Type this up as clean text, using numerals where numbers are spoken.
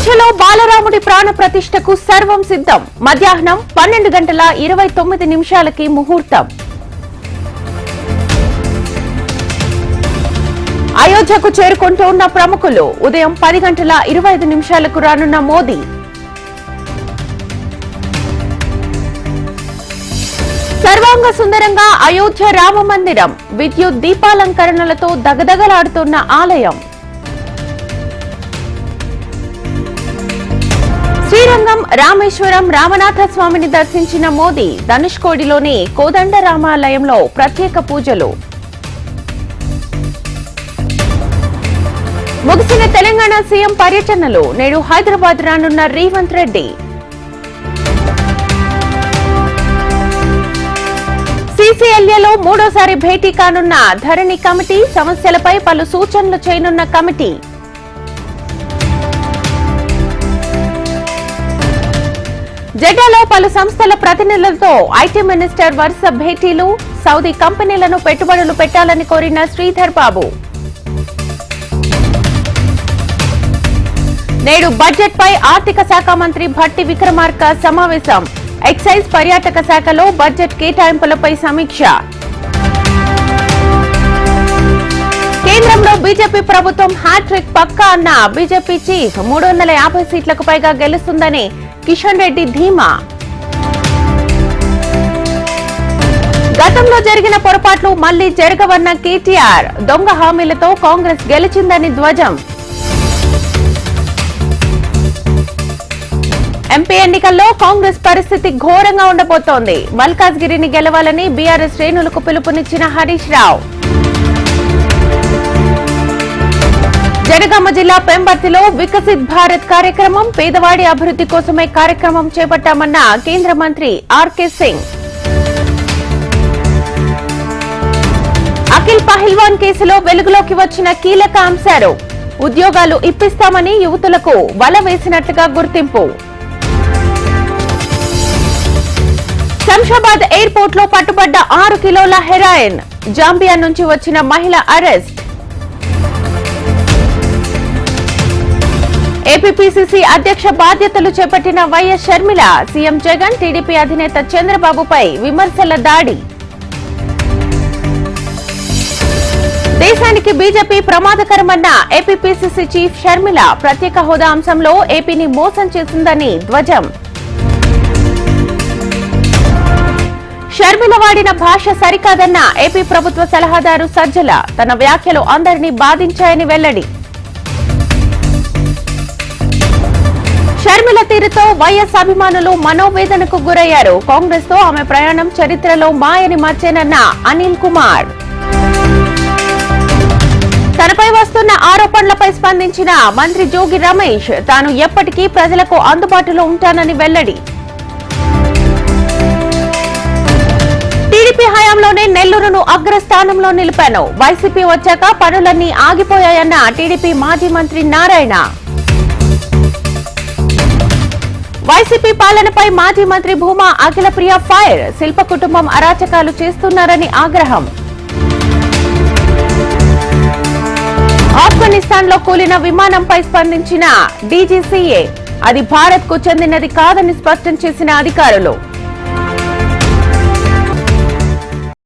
అయోధ్యలో బాలరాముడి ప్రాణ ప్రతిష్టకు సర్వం సిద్ధం. మధ్యాహ్నం 12:29 ముహూర్తం. అయోధ్యకు చేరుకుంటూ ఉన్న ప్రముఖులు. ఉదయం 10:25 రానున్న మోదీ. సర్వాంగ సుందరంగా అయోధ్య రామ మందిరం. విద్యుత్ దీపాలంకరణలతో దగదగలాడుతున్న ఆలయం. శ్రీరంగం రామేశ్వరం రామనాథ స్వామిని దర్శించిన మోదీ. ధనుష్కోడిలోని కోదండ రామాలయంలో ప్రత్యేక పూజలు. ముగిసిన తెలంగాణ సీఎం పర్యటనలు. నేడు హైదరాబాద్ రానున్న రేవంత్ రెడ్డి. సీసీఎల్ఏలో మూడోసారి భేటీ కానున్న ధరణి కమిటీ. సమస్యలపై పలు సూచనలు చేయనున్న కమిటీ. జెడ్డాలో పలు సంస్థల ప్రతినిధులతో ఐటీ మినిస్టర్ వరుస భేటీలు. సౌదీ కంపెనీలను పెట్టుబడులు పెట్టాలని కోరిన శ్రీధర్ బాబు. నేడు బడ్జెట్ పై ఆర్థిక శాఖ మంత్రి భట్టి విక్రమార్క సమావేశం. ఎక్సైజ్ పర్యాటక శాఖలో బడ్జెట్ కేటాయింపులపై సమీక్ష. కేంద్రంలో బీజేపీ ప్రభుత్వం హ్యాట్రిక్ పక్కా అన్న బీజేపీ చీఫ్. 350 సీట్లకు పైగా గెలుస్తుందని కిషన్ రెడ్డి ధీమా. గతంలో జరిగిన పొరపాట్లు మళ్లీ జరగవన్న కేటీఆర్. దొంగ హామీలతో కాంగ్రెస్ గెలిచిందని ధ్వజం. ఎంపీ ఎన్నికల్లో కాంగ్రెస్ పరిస్థితి ఘోరంగా ఉండబోతోంది. మల్కాజ్గిరిని గెలవాలని బీఆర్ఎస్ శ్రేణులకు పిలుపునిచ్చిన హరీష్ రావు. జనగామ జిల్లా పెంబర్తిలో వికసిత్ భారత్ కార్యక్రమం. పేదవాడి అభివృద్ధి కోసమే కార్యక్రమం చేపట్టామన్న కేంద్ర మంత్రి ఆర్కే సింగ్. అఖిల్ పహిల్వాన్ కేసులో వెలుగులోకి వచ్చిన కీలక అంశాలు. ఉద్యోగాలు ఇప్పిస్తామని యువతులకు వల వేసినట్లుగా గుర్తింపు. శంషాబాద్ ఎయిర్పోర్ట్ లో పట్టుబడ్డ 6 కిలోల హెరాయిన్. జాంబియా నుంచి వచ్చిన మహిళ అరెస్ట్. ఏపీపీసీసీ అధ్యక్ష బాధ్యతలు చేపట్టిన YS Sharmila. CM Jagan, TDP అధినేత చంద్రబాబుపై విమర్శల దాడి. దేశానికి బీజేపీ ప్రమాదకరమన్న ఏపీపీసీసీ చీఫ్ షర్మిల. ప్రత్యేక హోదా అంశంలో ఏపీని మోసం చేసిందని ధ్వజం. షర్మిల వాడిన భాష సరికాదన్న ఏపీ ప్రభుత్వ సలహాదారు సజ్జల. తన వ్యాఖ్యలు అందరినీ బాధించాయని వెల్లడి. షర్మిల తీరుతో వైఎస్ అభిమానులు మనోవేదనకు గురయ్యారు. కాంగ్రెస్ తో ఆమె ప్రయాణం చరిత్రలో మాయని మార్చేనన్న అనిల్ కుమార్. తనపై వస్తున్న ఆరోపణలపై స్పందించిన మంత్రి జోగి రమేష్. తాను ఎప్పటికీ ప్రజలకు అందుబాటులో ఉంటానని వెల్లడి. టీడీపీ హయాంలోనే నెల్లూరును అగ్రస్థానంలో నిలిపాను. వైసీపీ వచ్చాక పనులన్నీ ఆగిపోయాయన్న టీడీపీ మాజీ మంత్రి నారాయణ. వైసీపీ పాలనపై మాజీ మంత్రి భూమా అఖిలప్రియ ఫైర్. శిల్ప కుటుంబం అరాచకాలు చేస్తున్నారని ఆగ్రహం. ఆఫ్ఘనిస్తాన్ లో కూలిన విమానంపై స్పందించిన డీజీసీఏ. అది భారత్ కు చెందినది కాదని స్పష్టం చేసిన అధికారులు.